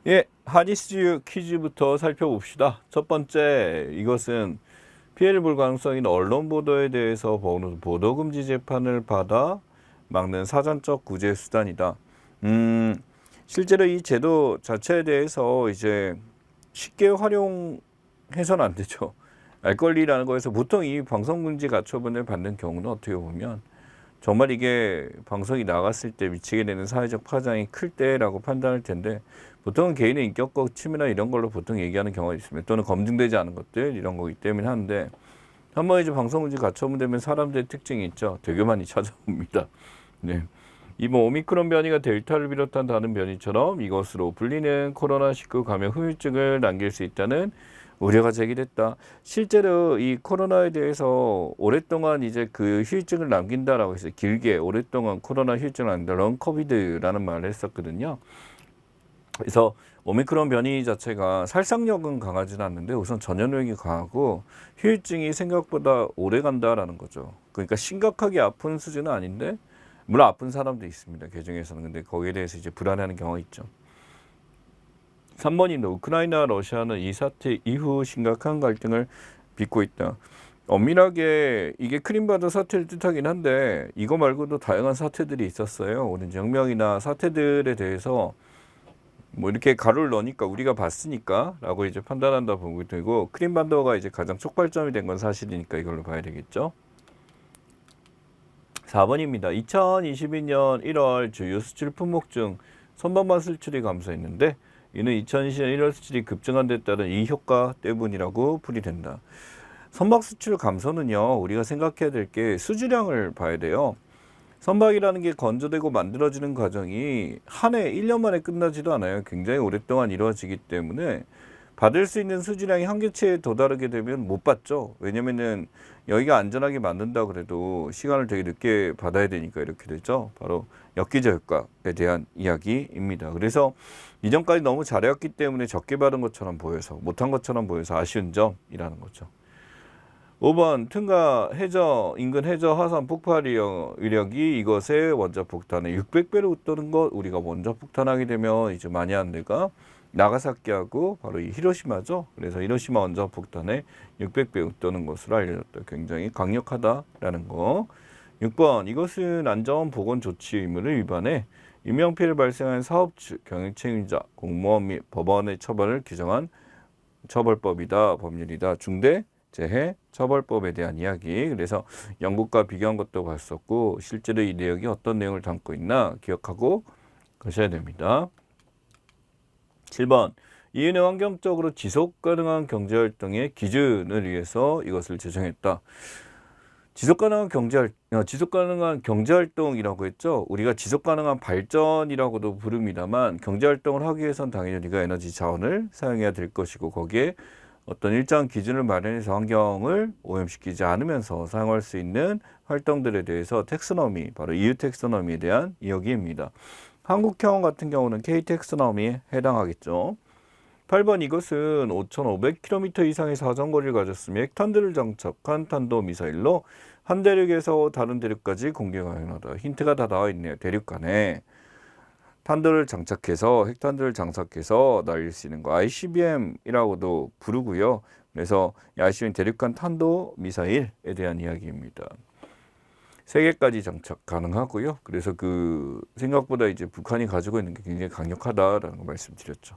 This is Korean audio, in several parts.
예, 한이슈 퀴즈부터 살펴봅시다. 첫 번째, 이것은 피해를 볼 가능성이 있는 언론 보도에 대해서 보도 금지 재판을 받아 막는 사전적 구제 수단이다. 실제로 이 제도 자체에 대해서 이제 쉽게 활용해서는 안 되죠. 알 권리라는 거에서 보통 이 방송 금지 가처분을 받는 경우는 어떻게 보면 정말 이게 방송이 나갔을 때 미치게 되는 사회적 파장이 클 때라고 판단할 텐데, 보통은 개인의 인격과 침해나 이런 걸로 보통 얘기하는 경우가 있습니다. 또는 검증되지 않은 것들 이런 거기 때문에 하는데, 한번 이제 방송금지 가처분되면 사람들의 특징이 있죠. 되게 많이 찾아옵니다. 네. 이번 오미크론 변이가 델타를 비롯한 다른 변이처럼 이것으로 불리는 코로나19 감염 후유증을 남길 수 있다는 우려가 제기됐다. 실제로 이 코로나에 대해서 오랫동안 이제 그 후유증을 남긴다라고 해서 길게 오랫동안 코로나 후유증을 남긴다, 런 코비드라는 말을 했었거든요. 그래서 오미크론 변이 자체가 살상력은 강하지는 않는데 우선 전염력이 강하고 후유증이 생각보다 오래 간다라는 거죠. 그러니까 심각하게 아픈 수준은 아닌데, 물론 아픈 사람도 있습니다. 개중에서는. 근데 거기에 대해서 이제 불안해하는 경우가 있죠. 3번입니다. 우크라이나 러시아는 이 사태 이후 심각한 갈등을 빚고 있다. 엄밀하게 이게 크림반도 사태를 뜻하긴 한데 이거 말고도 다양한 사태들이 있었어요. 오늘 혁명이나 사태들에 대해서 뭐 이렇게 가루를 넣으니까 우리가 봤으니까 라고 이제 판단한다 보고 되고, 크림반도가 이제 가장 촉발점이 된 건 사실이니까 이걸로 봐야 되겠죠. 4번입니다. 2022년 1월 주요 수출 품목 중 선반만 수출이 감소했는데 이는 2020년 1월 수출이 급증한 데 따른 이 효과 때문이라고 풀이된다. 선박 수출 감소는요, 우리가 생각해야 될 게 수주량을 봐야 돼요. 선박이라는 게 건조되고 만들어지는 과정이 한 해 1년 만에 끝나지도 않아요. 굉장히 오랫동안 이루어지기 때문에 받을 수 있는 수주량이 한계치에 도달하게 되면 못 받죠. 왜냐면은 여기가 안전하게 만든다 그래도 시간을 되게 늦게 받아야 되니까 이렇게 되죠. 바로 엽기적 효과에 대한 이야기입니다. 그래서 이전까지 너무 잘해왔기 때문에 적게 받은 것처럼 보여서, 못한 것처럼 보여서 아쉬운 점이라는 거죠. 5번 튼가 해저 인근 해저 화산 폭발 위력이 이것의 원자 폭탄의 600배로 웃도는 것. 우리가 원자 폭탄하게 되면 이제 많이 하는 데가 나가사키하고 바로 이 히로시마죠. 그래서 히로시마 원자 폭탄의 600배 웃도는 것으로 알려졌다. 굉장히 강력하다라는 거. 6번 이것은 안전 보건 조치 의무를 위반해 인명피해를 발생한 사업주, 경영 책임자, 공무원 및 법원의 처벌을 규정한 처벌법이다. 법률이다. 중대 재해 처벌법에 대한 이야기. 그래서 영국과 비교한 것도 봤었고, 실제로 이 내용이 어떤 내용을 담고 있나 기억하고 가셔야 됩니다. 7번 이윤의 환경적으로 지속 가능한 경제활동의 기준을 위해서 이것을 제정했다. 지속 가능한 경제활동이라고 했죠. 우리가 지속 가능한 발전이라고도 부릅니다만, 경제활동을 하기 위해선 당연히 우리가 에너지 자원을 사용해야 될 것이고, 거기에 어떤 일정 기준을 마련해서 환경을 오염시키지 않으면서 사용할 수 있는 활동들에 대해서 텍스노미, 바로 EU 텍스노미에 대한 이야기입니다. 한국형 같은 경우는 K 텍스노미에 해당하겠죠. 8번 이것은 5,500km 이상의 사정거리를 가졌으며 핵탄두를 장착한 탄도미사일로 한 대륙에서 다른 대륙까지 공격 가능하다. 힌트가 다 나와 있네요. 대륙 간에 탄두를 장착해서, 핵탄두를 장착해서 날릴 수 있는 거 ICBM이라고도 부르고요. 그래서 ICBM 대륙간 탄도 미사일에 대한 이야기입니다. 3개까지 장착 가능하고요. 그래서 그 생각보다 이제 북한이 가지고 있는 게 굉장히 강력하다라는 거 말씀드렸죠.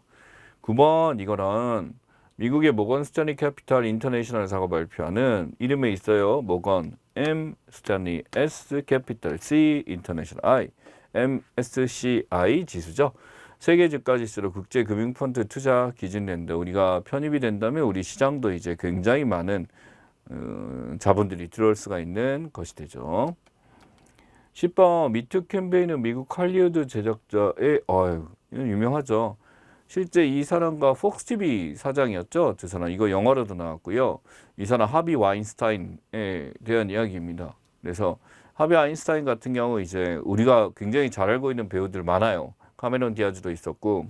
9번 이거는 미국의 모건 스탠리 캐피탈 인터내셔널사가 발표하는 이름에 있어요. 모건 M 스탠리 S 캐피탈 C 인터내셔널 I MSCI 지수죠. 세계 주가 지수로 국제 금융 펀드 투자 기준인데, 우리가 편입이 된다면 우리 시장도 이제 굉장히 많은 자본들이 들어올 수가 있는 것이 되죠. 10번 미투 캠페인은 미국 할리우드 제작자의 이건 유명하죠. 실제 이 사람과 폭스TV 사장이었죠. 두 사람. 이거 영화로도 나왔고요. 이 사람 하비 와인스타인에 대한 이야기입니다. 그래서 하비 와인스타인 같은 경우 이제 우리가 굉장히 잘 알고 있는 배우들 많아요. 카메론 디아즈도 있었고,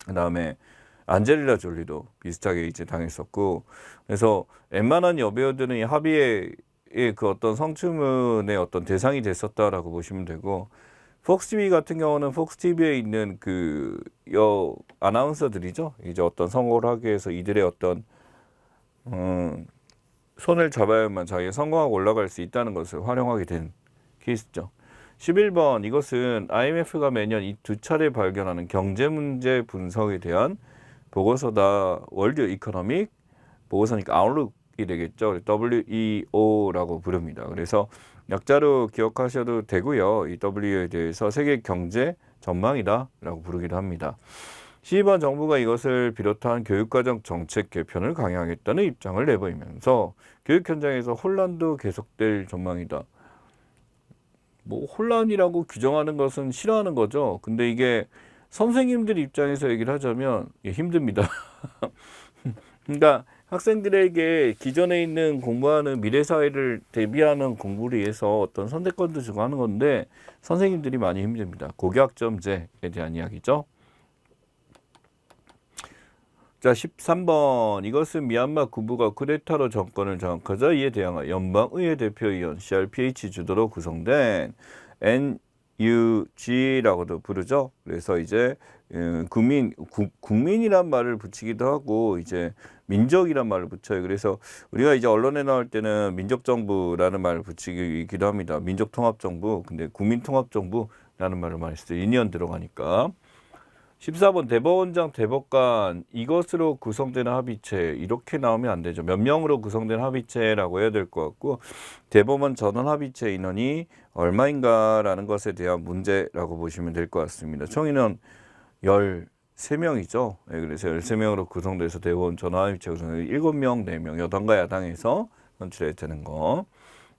그다음에 안젤리나 졸리도 비슷하게 이제 당했었고, 그래서 웬만한 여배우들은 이 하비의 그 어떤 성추문의 어떤 대상이 됐었다라고 보시면 되고, 폭스TV 같은 경우는 폭스TV에 있는 그 아나운서들이죠. 이제 어떤 선거를 하기 위해서 이들의 어떤 손을 잡아야만 자기가 성공하고 올라갈 수 있다는 것을 활용하게 된 케이스죠. 11번 이것은 IMF가 매년 이 두 차례 발견하는 경제 문제 분석에 대한 보고서다. 월드 이코노믹 보고서니까 아웃룩이 되겠죠. WEO라고 부릅니다. 그래서 약자로 기억하셔도 되고요. 이 WEO에 대해서 세계 경제 전망이다라고 부르기도 합니다. 12번 정부가 이것을 비롯한 교육과정 정책 개편을 강행하겠다는 입장을 내보이면서 교육 현장에서 혼란도 계속될 전망이다. 뭐 혼란이라고 규정하는 것은 싫어하는 거죠. 근데 이게 선생님들 입장에서 얘기를 하자면 힘듭니다. 그러니까 학생들에게 기존에 있는 공부하는 미래 사회를 대비하는 공부를 위해서 어떤 선택권도 주고 하는 건데 선생님들이 많이 힘듭니다. 고교학점제에 대한 이야기죠. 자, 13번 이것은 미얀마 군부가 쿠데타로 정권을 장악하자 이에 대항하여 연방의회 대표위원 CRPH 주도로 구성된 NUG라고도 부르죠. 그래서 이제 국민이란 말을 붙이기도 하고 이제 민족이란 말을 붙여요. 그래서 우리가 이제 언론에 나올 때는 민족정부라는 말을 붙이기도 합니다. 민족통합정부. 근데 국민통합정부라는 말을 많이 쓰죠. 인연 들어가니까. 14번 대법원장 대법관 이것으로 구성되는 합의체 이렇게 나오면 안 되죠. 몇 명으로 구성된 합의체라고 해야 될 것 같고 대법원 전원 합의체 인원이 얼마인가라는 것에 대한 문제라고 보시면 될 것 같습니다. 총 인원 13명이죠. 네, 그래서 13명으로 구성돼서 대법원 전원 합의체 구성돼서 7명, 4명 여당과 야당에서 선출해야 되는 거.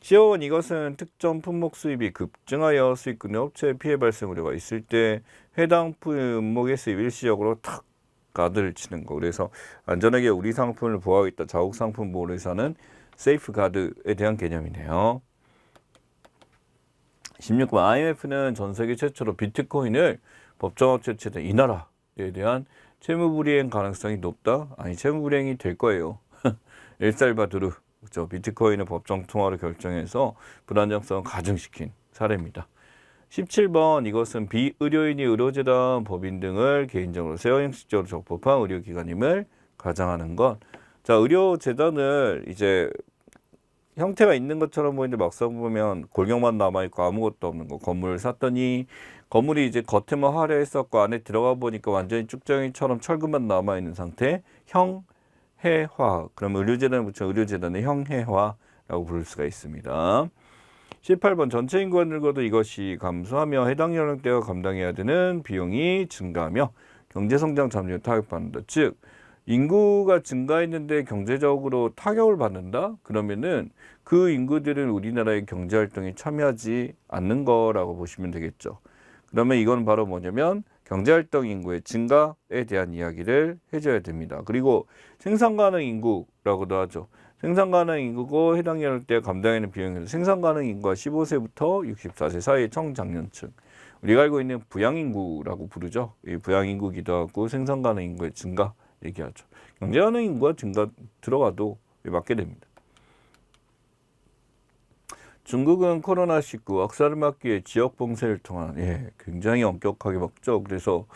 15번 이것은 특정 품목 수입이 급증하여 수익군의 업체에 피해 발생 우려가 있을 때 해당 품목의 수입 일시적으로 탁 가드를 치는 거. 그래서 안전하게 우리 상품을 보호하겠다. 자국 상품 보호를 위해서는 세이프 가드에 대한 개념이네요. 16번 IMF는 전 세계 최초로 비트코인을 법정화 채취된 이 나라에 대한 채무불이행 가능성이 높다. 아니 채무불이행이 될 거예요. 엘살바도르. 그렇죠. 비트코인을 법정 통화로 결정해서 불안정성을 가중시킨 사례입니다. 17번 이것은 비의료인이 의료재단 법인 등을 개인적으로 세워 형식적으로 적법한 의료기관임을 가정하는 것. 자, 의료재단을 이제 형태가 있는 것처럼 보이는데 막상 보면 골격만 남아있고 아무것도 없는 거. 건물을 샀더니 건물이 이제 겉에만 화려했었고 안에 들어가 보니까 완전히 쭉정이처럼 철근만 남아있는 상태. 해화. 그럼 의료재단을 붙여 의료재단의 형해화라고 부를 수가 있습니다. 18번 전체 인구가 늙어도 이것이 감소하며 해당 연령대가 감당해야 되는 비용이 증가하며 경제성장 잠재를 타격받는다. 즉 인구가 증가했는데 경제적으로 타격을 받는다? 그러면은 그 인구들은 우리나라의 경제활동에 참여하지 않는 거라고 보시면 되겠죠. 그러면 이건 바로 뭐냐면 경제활동 인구의 증가에 대한 이야기를 해줘야 됩니다. 그리고 생산가능 인구라고도 하죠. 생산가능 인구고 해당 연령대에 감당하는 비용에서 생산가능 인구가 15세부터 64세 사이의 청장년층. 우리가 알고 있는 부양인구라고 부르죠. 이 부양인구기도 하고 생산가능 인구의 증가 얘기하죠. 경제가능 인구가 증가 들어가도 맞게 됩니다. 중국은 코로나19 악사를 막기 위해 지역 봉쇄를 통한 굉장히 엄격하게 막죠. 그래서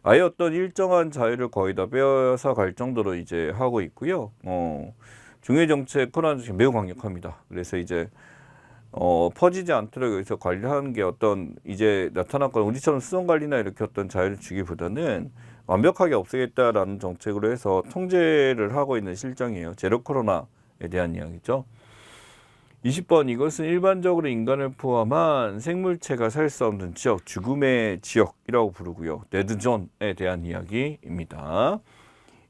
아예 어떤 일정한 자유를 거의 다 빼앗아 갈 정도로 이제 하고 있고요. 중요 정책 코로나 정책 매우 강력합니다. 그래서 이제 퍼지지 않도록 여기서 관리하는 게 어떤 이제 나타났거나 우리처럼 수송 관리나 이렇게 어떤 자유를 주기보다는 완벽하게 없애겠다라는 정책으로 해서 통제를 하고 있는 실정이에요. 제로 코로나에 대한 이야기죠. 20번 이것은 일반적으로 인간을 포함한 생물체가 살 수 없는 지역, 죽음의 지역이라고 부르고요. 데드존에 대한 이야기입니다.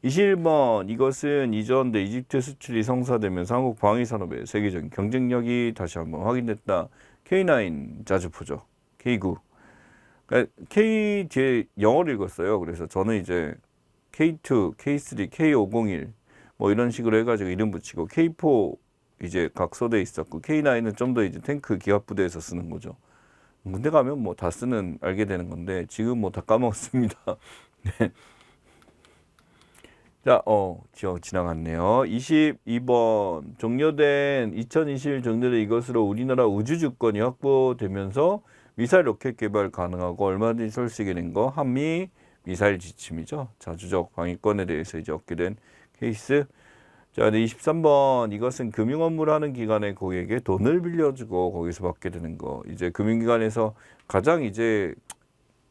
21번 이것은 이전 이집트 수출이 성사되면서 한국 방위산업의 세계적인 경쟁력이 다시 한번 확인됐다. K9 자주포죠. K9. 그러니까 K 뒤에 영어를 읽었어요. 그래서 저는 이제 K2, K3, K501 뭐 이런 식으로 해가지고 이름 붙이고 K4 이제 각소대에 있었고 K9은 좀 더 이제 탱크 기갑 부대에서 쓰는 거죠. 군대 가면 뭐 다 쓰는 알게 되는 건데 지금 뭐 다 까먹었습니다. 네. 자, 지나갔네요. 22번 종료된 2021 종료된 이것으로 우리나라 우주 주권이 확보되면서 미사일 로켓 개발 가능하고 얼마든지 쏠 수 있게 된 거 한미 미사일 지침이죠. 자주적 방위권에 대해서 이제 얻게 된 케이스. 자, 근데 23번 이것은 금융 업무를 하는 기관의 고객에게 돈을 빌려주고 거기서 받게 되는 거. 이제 금융기관에서 가장 이제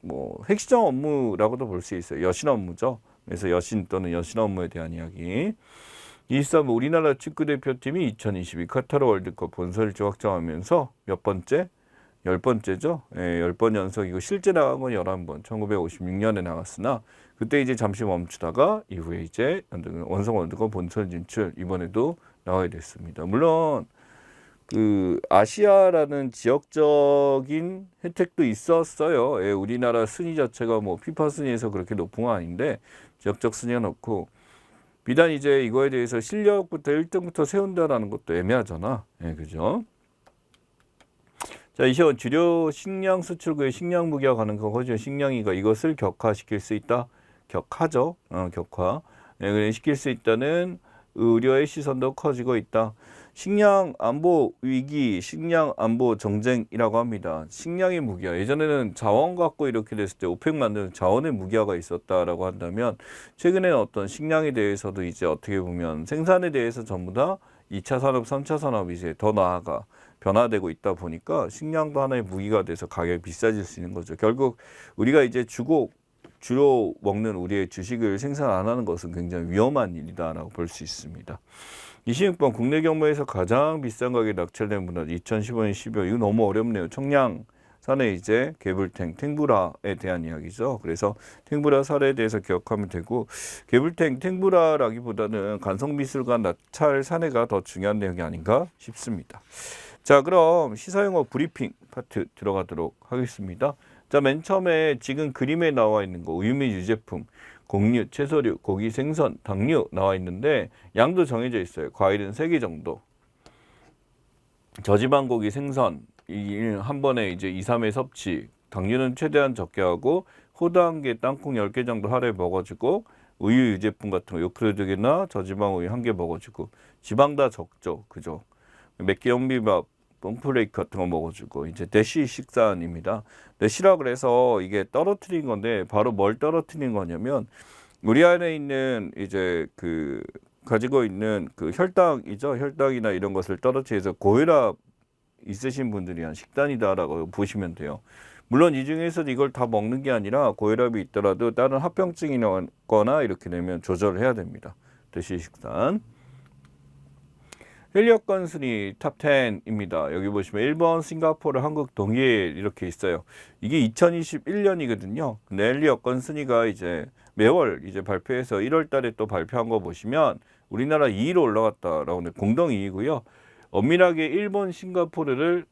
뭐 핵심 업무라고도 볼 수 있어요. 여신 업무죠. 그래서 여신 또는 여신 업무에 대한 이야기. 23 우리나라 축구대표팀이 2022 카타르 월드컵 본선일지 확정하면서 몇 번째? 10번째죠. 예, 10번 연속이고 실제 나간 건 11번. 1956년에 나갔으나 그때 이제 잠시 멈추다가 이후에 이제 원성 월드컵 본선 진출 이번에도 나가게 됐습니다. 물론 그 아시아라는 지역적인 혜택도 있었어요. 예, 우리나라 순위 자체가 뭐 피파 순위에서 그렇게 높은 건 아닌데 지역적 순위가 높고 비단 이제 이거에 대해서 실력부터 1등부터 세운다라는 것도 애매하잖아. 예, 그죠? 자, 이시원 주요 식량 수출국의 식량 무기화 가능한 거죠. 식량이가 이것을 격화시킬 수 있다. 격하죠. 격화. 네, 시킬 수 있다는 우려의 시선도 커지고 있다. 식량 안보 위기, 식량 안보 정쟁이라고 합니다. 식량의 무기화. 예전에는 자원 갖고 이렇게 됐을 때 오펙 만드는 자원의 무기화가 있었다라고 한다면 최근에는 어떤 식량에 대해서도 이제 어떻게 보면 생산에 대해서 전부 다 2차 산업, 3차 산업이 이제 더 나아가 변화되고 있다 보니까 식량도 하나의 무기가 돼서 가격이 비싸질 수 있는 거죠. 결국 우리가 이제 주로 먹는 우리의 주식을 생산 안 하는 것은 굉장히 위험한 일이다라고 볼 수 있습니다. 26번 국내 경매에서 가장 비싼 가격에 낙찰된 분은 2015년 12월 이거 너무 어렵네요. 청량산의 이제 개불탱 탱브라에 대한 이야기죠. 그래서 탱브라 사례에 대해서 기억하면 되고 개불탱 탱브라라기보다는 간성미술관 낙찰 사례가 더 중요한 내용이 아닌가 싶습니다. 자, 그럼 시사용어 브리핑 파트 들어가도록 하겠습니다. 자, 맨 처음에 지금 그림에 나와 있는 거 우유 및 유제품, 곡류, 채소류, 고기, 생선, 당류 나와 있는데 양도 정해져 있어요. 과일은 3개 정도. 저지방 고기, 생선 한 번에 이제 2, 3회 섭취. 당류는 최대한 적게 하고 호두 1개, 땅콩 10개 정도 하루에 먹어주고 우유 유제품 같은 거 요크트 2개나 저지방 우유 1개 먹어주고 지방 다 적죠. 그죠? 맵기 현미밥 뽕프레이크 같은 거 먹어주고 이제 대시 식단입니다. 대시라 그래서 이게 떨어뜨린 건데 바로 뭘 떨어뜨린 거냐면 우리 안에 있는 이제 그 가지고 있는 그 혈당이죠. 혈당이나 이런 것을 떨어뜨려서 고혈압 있으신 분들이 한 식단이다라고 보시면 돼요. 물론 이 중에서 이걸 다 먹는 게 아니라 고혈압이 있더라도 다른 합병증이거나 이렇게 되면 조절을 해야 됩니다. 대시 식단. 헬리여권 순위 탑 10입니다. 여기 보시면 1번 싱가포르, 한국, 동일 이렇게 있어요. 이게 2021년이거든요. 근데 헬리여권 순위가 이제 매월 이제 발표해서 1월 달에 또 발표한 거 보시면 우리나라 2위로 올라갔다라고 하는데 공동 2위고요. 엄밀하게 일본, 싱가포르를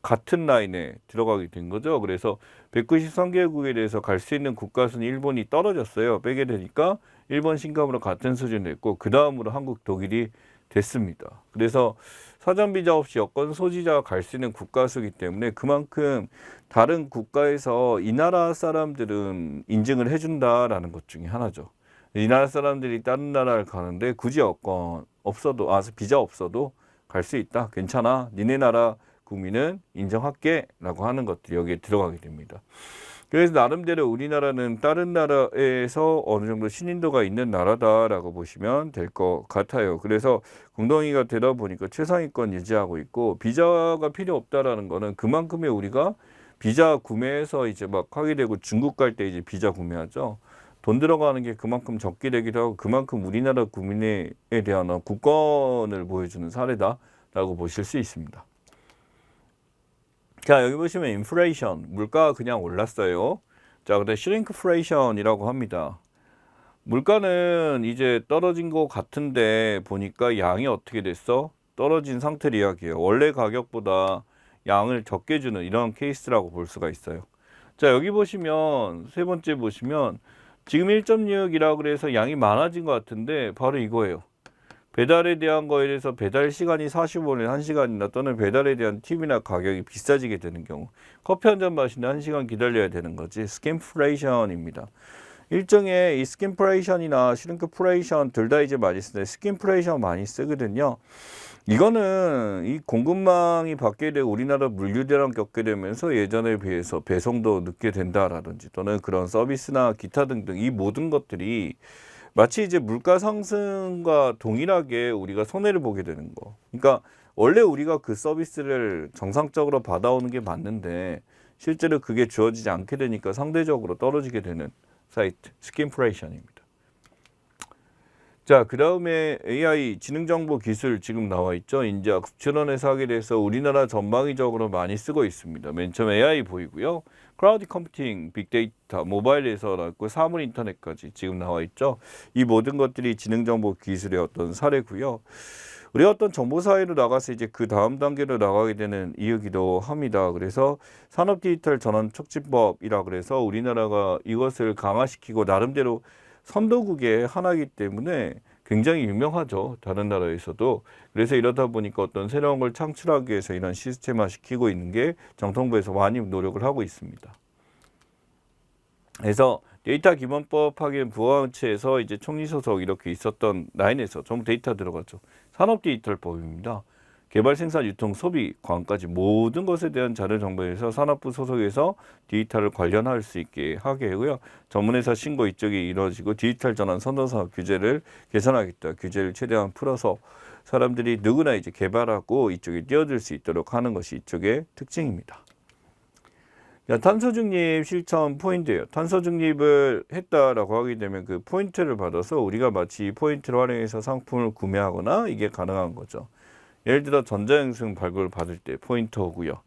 같은 라인에 들어가게 된 거죠. 그래서 193개국에 대해서 갈 수 있는 국가 순위 일본이 떨어졌어요. 빼게 되니까 일본, 싱가포르 같은 수준이 됐고 그 다음으로 한국, 독일이 됐습니다. 그래서 사전 비자 없이 여권 소지자가 갈 수 있는 국가 수이기 때문에 그만큼 다른 국가에서 이 나라 사람들은 인증을 해준다라는 것 중에 하나죠. 이 나라 사람들이 다른 나라를 가는데 굳이 여권 없어도 비자 없어도 갈 수 있다. 괜찮아. 니네 나라 국민은 인정할게 라고 하는 것들이 여기에 들어가게 됩니다. 그래서 나름대로 우리나라는 다른 나라에서 어느 정도 신인도가 있는 나라다라고 보시면 될 것 같아요. 그래서 공동의가 되다 보니까 최상위권 유지하고 있고 비자가 필요 없다라는 거는 그만큼의 우리가 비자 구매해서 이제 막 하게 되고 중국 갈 때 이제 비자 구매하죠. 돈 들어가는 게 그만큼 적게 되기도 하고 그만큼 우리나라 국민에 대한 국권을 보여주는 사례다라고 보실 수 있습니다. 자, 여기 보시면 인플레이션, 물가가 그냥 올랐어요. 자, 근데 슈링크플레이션이라고 합니다. 물가는 이제 떨어진 것 같은데 보니까 양이 어떻게 됐어? 떨어진 상태를 이야기해요. 원래 가격보다 양을 적게 주는 이런 케이스라고 볼 수가 있어요. 자, 여기 보시면 세 번째 보시면 지금 1.6이라고 그래서 양이 많아진 것 같은데 바로 이거예요. 배달에 대한 거에 대해서 배달 시간이 45분에 1시간이나 또는 배달에 대한 팁이나 가격이 비싸지게 되는 경우 커피 한 잔 마시는데 1시간 기다려야 되는 거지. 스킨플레이션입니다. 일종의 이 스킨플레이션이나 슈링크플레이션 둘 다 이제 많이 쓰는데 스킨플레이션 많이 쓰거든요. 이거는 이 공급망이 바뀌게 되고 우리나라 물류대랑 겪게 되면서 예전에 비해서 배송도 늦게 된다라든지 또는 그런 서비스나 기타 등등 이 모든 것들이 마치 이제 물가 상승과 동일하게 우리가 손해를 보게 되는 거. 그러니까 원래 우리가 그 서비스를 정상적으로 받아오는 게 맞는데 실제로 그게 주어지지 않게 되니까 상대적으로 떨어지게 되는 사이트, 스킨플레이션입니다. 자, 그 다음에 AI 지능정보 기술 지금 나와 있죠. 인지학습 출원에서 하게 돼서 우리나라 전방위적으로 많이 쓰고 있습니다. 맨 처음 AI 보이고요. 클라우드 컴퓨팅, 빅데이터, 모바일에서 나왔고 사물 인터넷까지 지금 나와 있죠. 이 모든 것들이 지능정보 기술의 어떤 사례고요. 우리가 어떤 정보 사회로 나가서 이제 그 다음 단계로 나가게 되는 이유기도 합니다. 그래서 산업 디지털 전환 촉진법이라 그래서 우리나라가 이것을 강화시키고 나름대로 선도국의 하나이기 때문에 굉장히 유명하죠. 다른 나라에서도. 그래서 이러다 보니까 어떤 새로운 걸 창출하기 위해서 이런 시스템화 시키고 있는 게 정통부에서 많이 노력을 하고 있습니다. 그래서 데이터 기본법 하기엔 부가원체에서 이제 총리 소속 이렇게 있었던 라인에서 전부 데이터 들어갔죠. 산업 디지털법입니다. 개발, 생산, 유통, 소비, 광까지 모든 것에 대한 자료 정보에서 산업부 소속에서 디지털을 관련할 수 있게 하게 하고요. 전문회사 신고 이쪽이 이루어지고 디지털 전환 선도사 규제를 개선하겠다. 규제를 최대한 풀어서 사람들이 누구나 이제 개발하고 이쪽에 뛰어들 수 있도록 하는 것이 이쪽의 특징입니다. 자, 탄소 중립 실천 포인트예요. 탄소 중립을 했다라고 하게 되면 그 포인트를 받아서 우리가 마치 이 포인트를 활용해서 상품을 구매하거나 이게 가능한 거죠. 예를 들어 전자영수증 발급을 받을 때 포인트 오고요.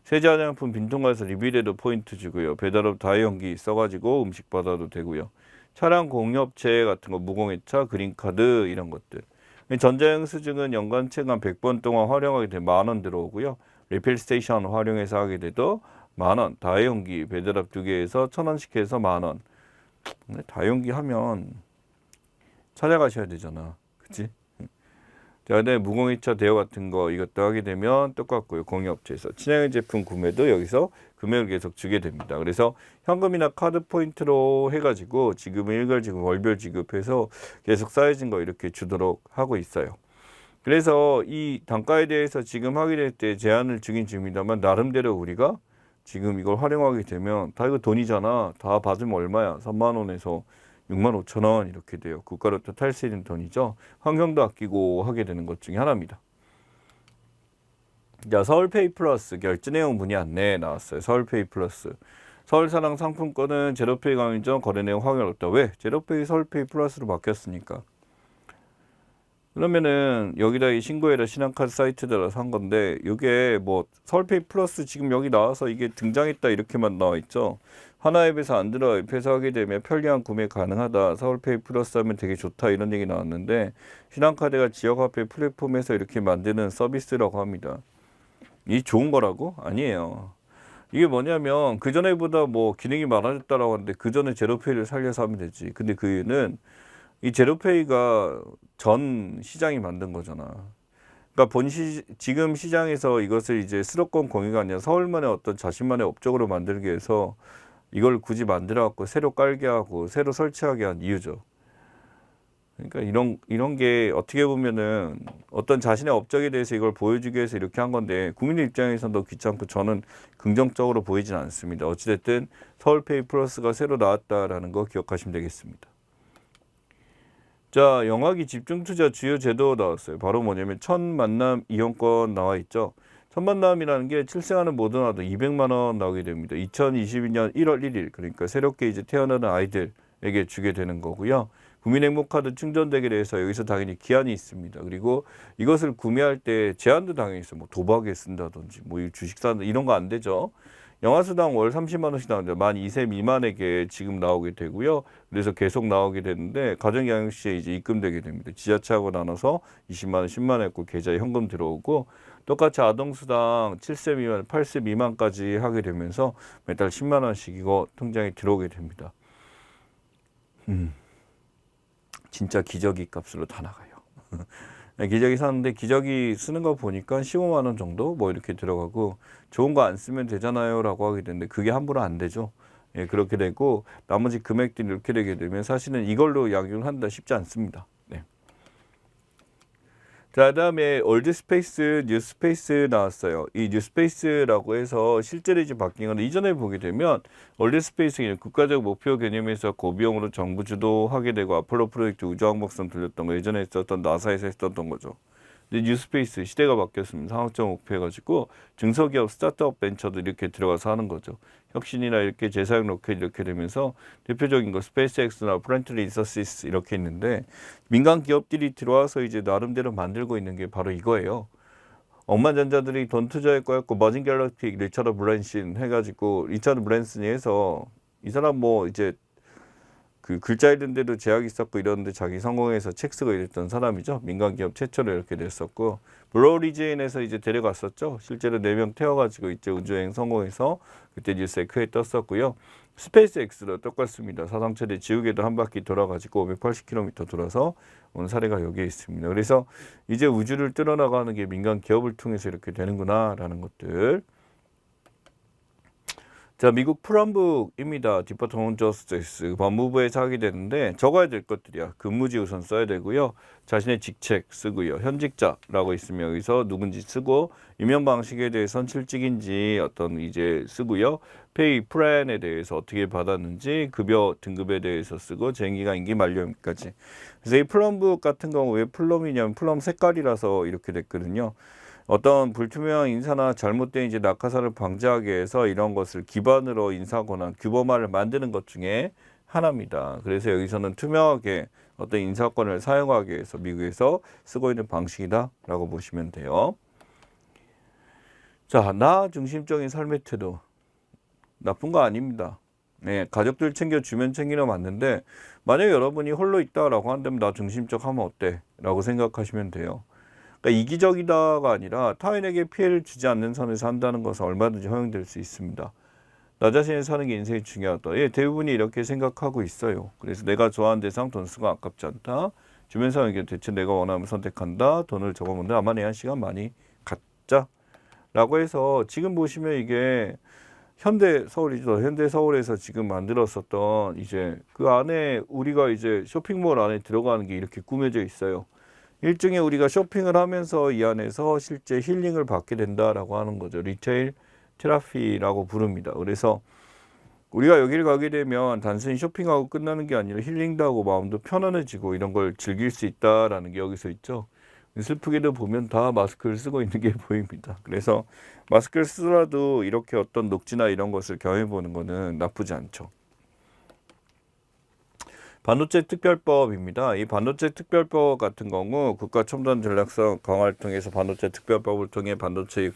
세제 화장품 빈통 가서 리필해도 포인트 주고요. 배달업 다이용기 써가지고 음식 받아도 되고요. 차량 공유업체 같은 거 무공해차, 그린카드 이런 것들. 전자영수증은 연간 체감 100번 동안 활용하게 되면 10,000원 들어오고요. 리필 스테이션 활용해서 하게 돼도 10,000원. 다이용기 배달업 2개에서 1,000원씩 해서 10,000원. 다이용기 하면 찾아가셔야 되잖아. 그치? 자, 그다음에 무공해차 대여 같은 거 이것도 하게 되면 똑같고요. 공유업체에서 친환경 제품 구매도 여기서 금액을 계속 주게 됩니다. 그래서 현금이나 카드 포인트로 해가지고 지금은 일괄 지급, 월별 지급해서 계속 쌓여진 거 이렇게 주도록 하고 있어요. 그래서 이 단가에 대해서 지금 하게 될 때 제한을 주긴 줍니다만 나름대로 우리가 지금 이걸 활용하게 되면 다 이거 돈이잖아. 다 받으면 얼마야? 3만 원에서 65,000원 이렇게 돼요. 국가로부터 탈세된 돈이죠. 환경도 아끼고 하게 되는 것 중에 하나입니다. 자, 서울페이 플러스 결제 내용 문의 안내 나왔어요. 서울페이 플러스. 서울사랑 상품권은 제로페이 가맹점 거래 내용 확인 없다. 왜? 제로페이 서울페이 플러스로 바뀌었으니까. 그러면은 여기다 이 신고해라 신한카드 사이트 들어서 한 건데 이게 뭐 서울페이 플러스 지금 여기 나와서 이게 등장했다 이렇게만 나와 있죠. 하나 앱에서 안 들어 앱에서 하게 되면 편리한 구매 가능하다. 서울페이 플러스 하면 되게 좋다 이런 얘기 나왔는데 신한카드가 지역화폐 플랫폼에서 이렇게 만드는 서비스라고 합니다. 이 좋은 거라고? 아니에요. 이게 뭐냐면 그전에보다 뭐 기능이 많아졌다라고 하는데 그전에 제로페이를 살려서 하면 되지. 근데 그 이유는 이 제로페이가 전 시장이 만든 거잖아. 그러니까 지금 시장에서 이것을 이제 수도권 공유가 아니라 서울만의 어떤 자신만의 업적으로 만들기 위해서 이걸 굳이 만들어 갖고 새로 깔게 하고 새로 설치하게 한 이유죠. 그러니까 이런 게 어떻게 보면은 어떤 자신의 업적에 대해서 이걸 보여주기 위해서 이렇게 한 건데 국민의 입장에서는 더 귀찮고 저는 긍정적으로 보이진 않습니다. 어찌됐든 서울페이 플러스가 새로 나왔다라는 거 기억하시면 되겠습니다. 자, 영화기 집중투자 주요 제도 나왔어요. 바로 뭐냐면 첫 만남 이용권 나와 있죠. 첫 만남이라는 게 출생하는 모든 아도 200만 원 나오게 됩니다. 2022년 1월 1일 그러니까 새롭게 이제 태어나는 아이들에게 주게 되는 거고요. 국민행복카드 충전되게 돼서 여기서 당연히 기한이 있습니다. 그리고 이것을 구매할 때 제한도 당연히 있어요. 뭐 도박에 쓴다든지 뭐 주식 산다 이런 거 안 되죠. 영화수당 월 30만 원씩 나오는데 만 2세 미만에게 지금 나오게 되고요. 그래서 계속 나오게 되는데 가정양육 시에 이제 입금되게 됩니다. 지자체하고 나눠서 20만 원, 10만 원 했고 계좌에 현금 들어오고 똑같이 아동수당 7세 미만, 8세 미만까지 하게 되면서 매달 10만 원씩 이거 통장에 들어오게 됩니다. 진짜 기저귀 값으로 다 나가요. 기저귀 사는데 기저귀 쓰는 거 보니까 15만 원 정도 뭐 이렇게 들어가고 좋은 거 안 쓰면 되잖아요 라고 하게 되는데 그게 함부로 안 되죠. 예, 그렇게 되고 나머지 금액들이 이렇게 되게 되면 사실은 이걸로 양육을 한다 쉽지 않습니다. 네. 자, 그다음에 올드 스페이스, 뉴 스페이스 나왔어요. 이 뉴 스페이스라고 해서 실제로 이제 바뀐 건 이전에 보게 되면 올드 스페이스는 국가적 목표 개념에서 고비용으로 정부 주도하게 되고 아폴로 프로젝트 우주항목선 돌렸던 거 예전에 있었던 나사에서 했었던 거죠. 근데 뉴 스페이스 시대가 바뀌었습니다. 상업적 목표 해가지고 중소기업 스타트업 벤처도 이렇게 들어가서 하는 거죠. 혁신이나 이렇게 재사용 로켓 이렇게 되면서 대표적인 거 스페이스X나 프렌틀리 인서시스 이렇게 있는데 민간 기업들이 들어와서 이제 나름대로 만들고 있는 게 바로 이거예요. 억만장자들이 돈 투자했고 머진 갤럭틱 리처드 브랜슨 해가지고 리처드 브랜슨이 해서 이 사람 뭐 이제 그 글자 읽는데도 제약이 있었고 이러는데 자기 성공해서 책 쓰고 이랬던 사람이죠. 민간 기업 최초로 이렇게 됐었고 블루 오리진에서 이제 데려갔었죠. 실제로 4명 태워가지고 이제 우주여행 성공해서 그때 뉴스에 크게 떴었고요. 스페이스X도 똑같습니다. 사상체대 지구궤도 한 바퀴 돌아가지고 580km 돌아서 온 사례가 여기에 있습니다. 그래서 이제 우주를 뚫어나가는 게 민간 기업을 통해서 이렇게 되는구나라는 것들. 자, 미국 프롬북입니다. 디파트먼트 저스티스 법무부에서 하게 되는데 적어야 될 것들이야. 근무지 우선 써야 되고요. 자신의 직책 쓰고요. 현직자라고 있으면 여기서 누군지 쓰고 임용 방식에 대해서는 실직인지 어떤 이제 쓰고요. 페이 플랜에 대해서 어떻게 받았는지 급여 등급에 대해서 쓰고 재임기가 임기 만료까지. 그래서 이 프롬북 같은 경우 왜 플럼이냐면 플럼 색깔이라서 이렇게 됐거든요. 어떤 불투명한 인사나 잘못된 이제 낙하산을 방지하기 위해서 이런 것을 기반으로 인사권한 규범화를 만드는 것 중에 하나입니다. 그래서 여기서는 투명하게 어떤 인사권을 사용하기 위해서 미국에서 쓰고 있는 방식이다라고 보시면 돼요. 자, 나 중심적인 삶의 태도 나쁜 거 아닙니다. 네, 가족들 챙겨 주면 챙기는 맞는데 만약 여러분이 홀로 있다라고 한다면 나 중심적 하면 어때? 라고 생각하시면 돼요. 그러니까 이기적이다가 아니라 타인에게 피해를 주지 않는 선에서 한다는 것은 얼마든지 허용될 수 있습니다. 나 자신이 사는 게 인생이 중요하다. 예, 대부분이 이렇게 생각하고 있어요. 그래서 내가 좋아하는 대상 돈 쓰고 아깝지 않다. 주변 사람에게 대체 내가 원하면 선택한다. 돈을 적어본다. 아마 내 한 시간 많이 갖자. 라고 해서 지금 보시면 이게 현대 서울이죠. 현대 서울에서 지금 만들었었던 이제 그 안에 우리가 이제 쇼핑몰 안에 들어가는 게 이렇게 꾸며져 있어요. 일종의 우리가 쇼핑을 하면서 이 안에서 실제 힐링을 받게 된다라고 하는 거죠. 리테일 테라피라고 부릅니다. 그래서 우리가 여기를 가게 되면 단순히 쇼핑하고 끝나는 게 아니라 힐링도 하고 마음도 편안해지고 이런 걸 즐길 수 있다라는 게 여기서 있죠. 슬프게도 보면 다 마스크를 쓰고 있는 게 보입니다. 그래서 마스크를 쓰더라도 이렇게 어떤 녹지나 이런 것을 경험해보는 거는 나쁘지 않죠. 반도체 특별법입니다. 이 반도체 특별법 같은 경우 국가 첨단 전략성 강화를 통해서 반도체 특별법을 통해 반도체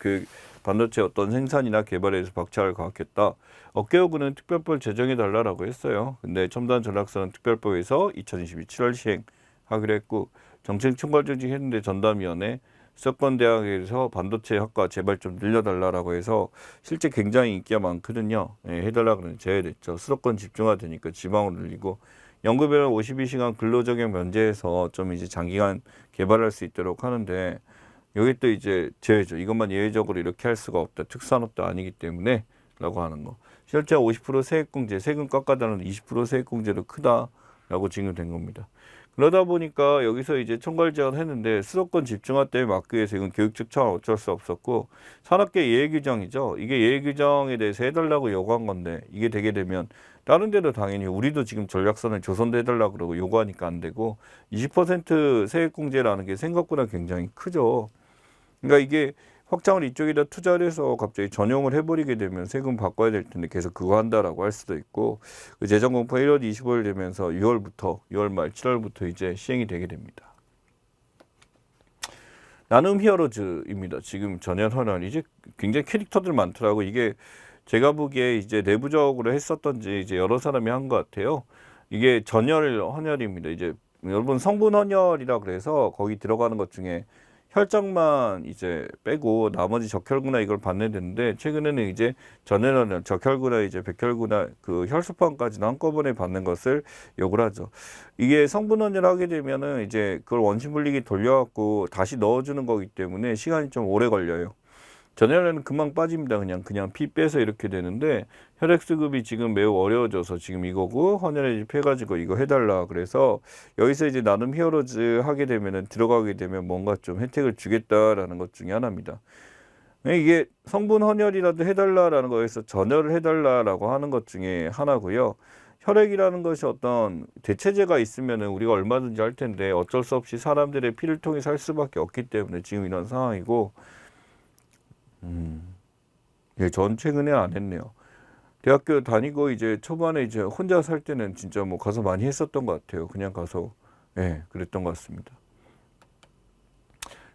어떤 생산이나 개발에 대해서 박차를 가하겠다. 업계요구는 특별법을 제정해 달라라고 했어요. 근데 첨단 전략성 특별법에서 2022 7월 시행하기로 했고 정책 총괄 조직했는데 전담위원회 수도권대학에서 반도체 학과 제발 좀 늘려달라라고 해서 실제 굉장히 인기가 많거든요. 예, 해달라 그러면 제외됐죠. 수도권 집중화되니까 지방으로 늘리고 연구별로 52시간 근로적용 면제해서 좀 이제 장기간 개발할 수 있도록 하는데 여기 또 이제 제외죠. 이것만 예외적으로 이렇게 할 수가 없다. 특수산업도 아니기 때문에 라고 하는 거. 실제 50% 세액공제, 세금 깎아달라는 20% 세액공제도 크다라고 지금 된 겁니다. 그러다 보니까 여기서 이제 총괄 제안을 했는데 수도권 집중화 때문에 막기 위해서 이건 교육적 차원 어쩔 수 없었고 산업계 예외 규정이죠. 이게 예외 규정에 대해서 해달라고 요구한 건데 이게 되게 되면 다른 데도 당연히 우리도 지금 전략선을 조선도 해달라고 그러고 요구하니까 안 되고 20% 세액공제라는 게 생각보다 굉장히 크죠. 그러니까 이게 확장을 이쪽에다 투자를 해서 갑자기 전용을 해버리게 되면 세금 바꿔야 될 텐데 계속 그거 한다라고 할 수도 있고 그 재정 공포 1월 25일 되면서 6월 말 7월부터 이제 시행이 되게 됩니다. 나눔 히어로즈입니다. 지금 전현 헌혈 이제 굉장히 캐릭터들 많더라고. 이게 제가 보기에 이제 내부적으로 했었던지 이제 여러 사람이 한 것 같아요. 이게 전혈 헌혈입니다. 이제 여러분 성분 헌혈이라 그래서 거기 들어가는 것 중에 혈장만 이제 빼고 나머지 적혈구나 이걸 받는 데인데 최근에는 이제 전혈 적혈구나 이제 백혈구나 그 혈소판까지 한꺼번에 받는 것을 요구를 하죠. 이게 성분 헌혈하게 되면은 이제 그걸 원심 분리기 돌려갖고 다시 넣어주는 거기 때문에 시간이 좀 오래 걸려요. 전혈에는 금방 빠집니다. 그냥 피 빼서 이렇게 되는데 혈액 수급이 지금 매우 어려워져서 지금 이거고 헌혈에 해가지고 이거 해달라. 그래서 여기서 이제 나눔 히어로즈 하게 되면은 들어가게 되면 뭔가 좀 혜택을 주겠다라는 것 중에 하나입니다. 이게 성분 헌혈이라도 해달라라는 거에서 전혈을 해달라라고 하는 것 중에 하나고요. 혈액이라는 것이 어떤 대체제가 있으면은 우리가 얼마든지 할 텐데 어쩔 수 없이 사람들의 피를 통해 살 수밖에 없기 때문에 지금 이런 상황이고, 예, 전 최근에 안 했네요. 대학교 다니고 이제 초반에 이제 혼자 살 때는 진짜 뭐 가서 많이 했었던 것 같아요. 그냥 가서, 예, 그랬던 것 같습니다.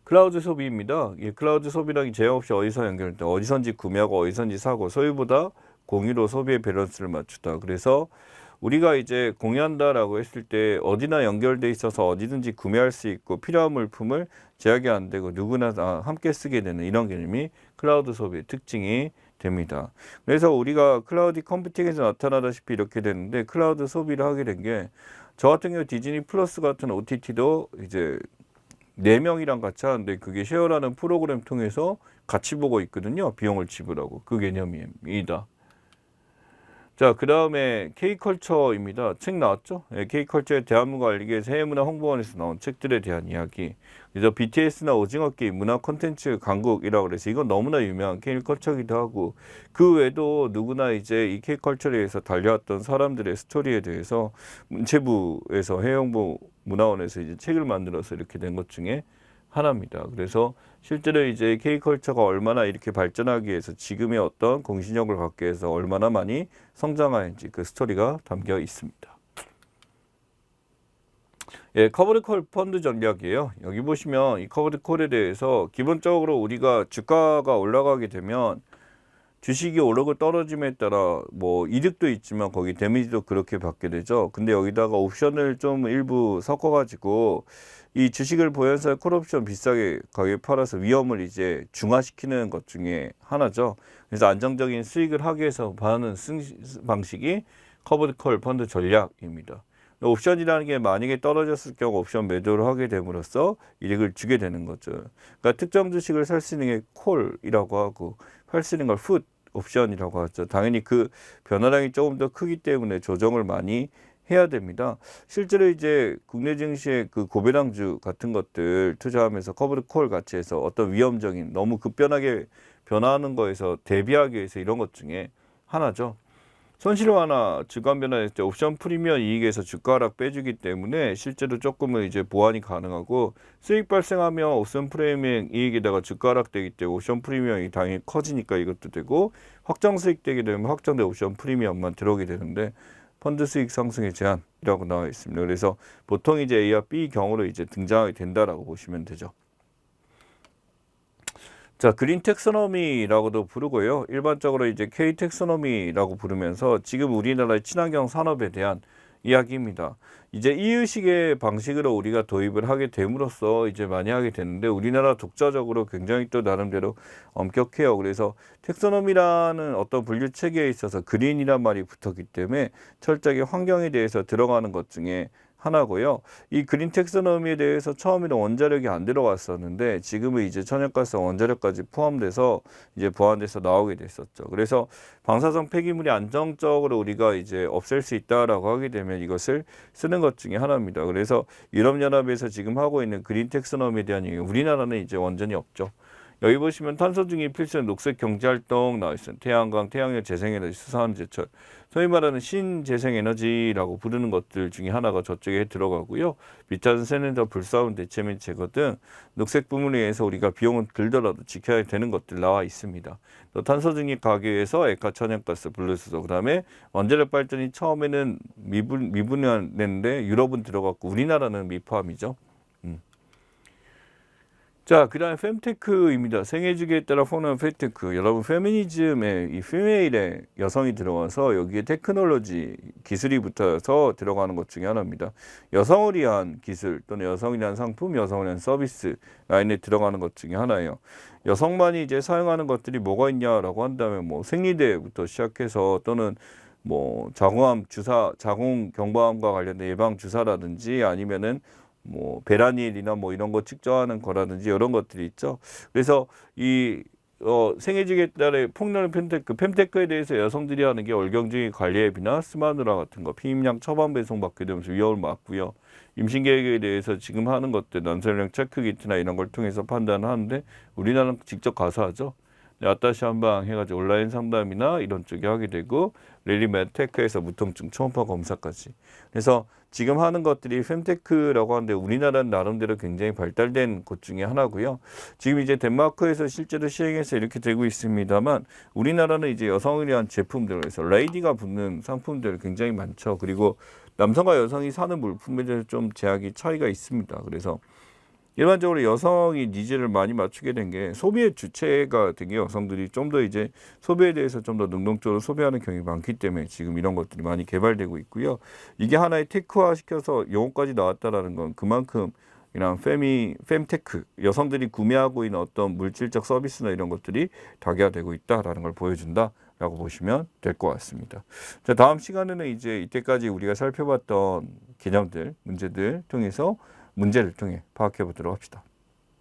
클라우드 소비입니다. 이 클라우드 소비량이 제약 없이 어디서 연결돼 어디선지 구매하고 어디선지 사고 소유보다 공유로 소비의 밸런스를 맞추다. 그래서 우리가 이제 공유한다라고 했을 때 어디나 연결돼 있어서 어디든지 구매할 수 있고 필요한 물품을 제약이 안 되고 누구나 다 함께 쓰게 되는 이런 개념이 클라우드 소비의 특징이 됩니다. 그래서 우리가 클라우드 컴퓨팅에서 나타나다시피 이렇게 되는데 클라우드 소비를 하게 된 게 저 같은 경우 디즈니 플러스 같은 OTT도 이제 4명이랑 같이 하는데 그게 쉐어라는 프로그램 통해서 같이 보고 있거든요. 비용을 지불하고. 그 개념입니다. 자, 그 다음에 K컬처입니다. 책 나왔죠? 네, K컬처의 대한문화 알리기 위해서 해외문화 홍보원에서 나온 책들에 대한 이야기. 그래서 BTS나 오징어 게임, 문화 콘텐츠 강국이라고 그래서 이건 너무나 유명한 K컬처기도 하고 그 외에도 누구나 이제 이 K컬처에 의해서 달려왔던 사람들의 스토리에 대해서 문체부에서 해외홍보 문화원에서 이제 책을 만들어서 이렇게 된 것 중에 하나입니다. 그래서 실제로 이제 K컬처가 얼마나 이렇게 발전하기 위해서 지금의 어떤 공신력을 갖기 위해서 얼마나 많이 성장하는지 그 스토리가 담겨 있습니다. 예, 커버드 콜 펀드 전략이에요. 여기 보시면 이 커버드 콜에 대해서 기본적으로 우리가 주가가 올라가게 되면 주식이 오르고 떨어짐에 따라 뭐 이득도 있지만 거기 데미지도 그렇게 받게 되죠. 근데 여기다가 옵션을 좀 일부 섞어가지고 이 주식을 보면서 콜옵션 비싸게 가격에 팔아서 위험을 이제 중화시키는 것 중에 하나죠. 그래서 안정적인 수익을 하기 위해서 하는 방식이 커버드 콜 펀드 전략입니다. 옵션이라는 게 만약에 떨어졌을 경우 옵션 매도를 하게 됨으로써 이익을 주게 되는 거죠. 그러니까 특정 주식을 살 수 있는 게 콜이라고 하고 팔 수 있는 걸 풋 옵션이라고 하죠. 당연히 그 변화량이 조금 더 크기 때문에 조정을 많이 해야 됩니다. 실제로 이제 국내 증시의 그 고배당주 같은 것들 투자하면서 커버드 콜 같이 해서 어떤 위험적인 너무 급변하게 변화하는 거에서 대비하기 위해서 이런 것 중에 하나죠. 손실 완화, 주간 변화했을 때 옵션 프리미엄 이익에서 주가 하락 빼주기 때문에 실제로 조금은 이제 보완이 가능하고 수익 발생하면 옵션 프리미엄 이익에다가 주가 하락되기 때문에 옵션 프리미엄이 당연히 커지니까 이것도 되고 확정 수익 되게 되면 확정된 옵션 프리미엄만 들어오게 되는데 펀드 수익 상승의 제한이라고 나와 있습니다. 그래서 보통 이제 A와 B 경우로 이제 등장하게 된다라고 보시면 되죠. 자, 그린 텍소노미라고도 부르고요. 일반적으로 이제 K 텍소노미라고 부르면서 지금 우리나라의 친환경 산업에 대한 이야기입니다. 이제 이유식의 방식으로 우리가 도입을 하게 됨으로써 이제 많이 하게 되는데 우리나라 독자적으로 굉장히 또 나름대로 엄격해요. 그래서 텍소노미라는 어떤 분류 체계에 있어서 그린이란 말이 붙었기 때문에 철저하게 환경에 대해서 들어가는 것 중에 하나고요. 이 그린 텍소노미에 대해서 처음에는 원자력이 안 들어갔었는데 지금은 이제 천연가스 원자력까지 포함돼서 이제 보완돼서 나오게 됐었죠. 그래서 방사성 폐기물이 안정적으로 우리가 이제 없앨 수 있다라고 하게 되면 이것을 쓰는 것 중에 하나입니다. 그래서 유럽연합에서 지금 하고 있는 그린 텍소노미에 대한 얘기, 우리나라는 이제 완전히 없죠. 여기 보시면 탄소 중립 필수는 녹색 경제활동 나와 있어요. 태양광, 태양열, 재생에너지, 수산 제철. 소위 말하는 신재생에너지라고 부르는 것들 중에 하나가 저쪽에 들어가고요. 비탄, 세렌더, 불사운, 대체 및 제거 등 녹색 부문에 의해서 우리가 비용은 들더라도 지켜야 되는 것들 나와 있습니다. 또 탄소 중립 가기 위해서 액화 천연가스, 블루수소, 그다음에 원자력 발전이 처음에는 미분화됐는데 유럽은 들어갔고 우리나라는 미포함이죠. 자, 그 다음에 fem테크입니다. 생애주기에 따라 포함한 fem테크. 여러분, 페미니즘에 이 피메일의 여성이 들어와서 여기에 테크놀로지 기술이 붙어서 들어가는 것 중에 하나입니다. 여성을 위한 기술 또는 여성을 위한 상품, 여성을 위한 서비스 라인에 들어가는 것 중에 하나예요. 여성만이 이제 사용하는 것들이 뭐가 있냐라고 한다면 뭐 생리대부터 시작해서 또는 뭐 자궁암 주사, 자궁 경부암과 관련된 예방 주사라든지 아니면은 뭐 베라닐이나 뭐 이런 거 측정하는 거라든지 이런 것들이 있죠. 그래서 이 생애지계달의 폭넓은 fem테크에 대해서 여성들이 하는 게 월경증의 관리 앱이나 스마누라 같은 거, 피임약 처방 배송 받게 되면서 위험을 막고요. 임신 계획에 대해서 지금 하는 것들, 난설령 체크 키트나 이런 걸 통해서 판단하는데 우리나라는 직접 가서 하죠. 아따시 한방 해가지고 온라인 상담이나 이런 쪽에 하게 되고 레리메테크에서 무통증 초음파 검사까지. 그래서 지금 하는 것들이 fem테크라고 하는데 우리나라는 나름대로 굉장히 발달된 곳 중에 하나고요. 지금 이제 덴마크에서 실제로 시행해서 이렇게 되고 있습니다만 우리나라는 이제 여성을 위한 제품들에서 레이디가 붙는 상품들 굉장히 많죠. 그리고 남성과 여성이 사는 물품에 대해서 좀 제약이 차이가 있습니다. 그래서 일반적으로 여성이 니즈를 많이 맞추게 된 게 소비의 주체가 되게 여성들이 좀 더 이제 소비에 대해서 좀 더 능동적으로 소비하는 경향이 많기 때문에 지금 이런 것들이 많이 개발되고 있고요. 이게 하나의 테크화 시켜서 용어까지 나왔다라는 건 그만큼 이런 fem테크 여성들이 구매하고 있는 어떤 물질적 서비스나 이런 것들이 다기화되고 있다라는 걸 보여준다라고 보시면 될 것 같습니다. 자, 다음 시간에는 이제 이때까지 우리가 살펴봤던 개념들, 문제를 통해 파악해 보도록 합시다.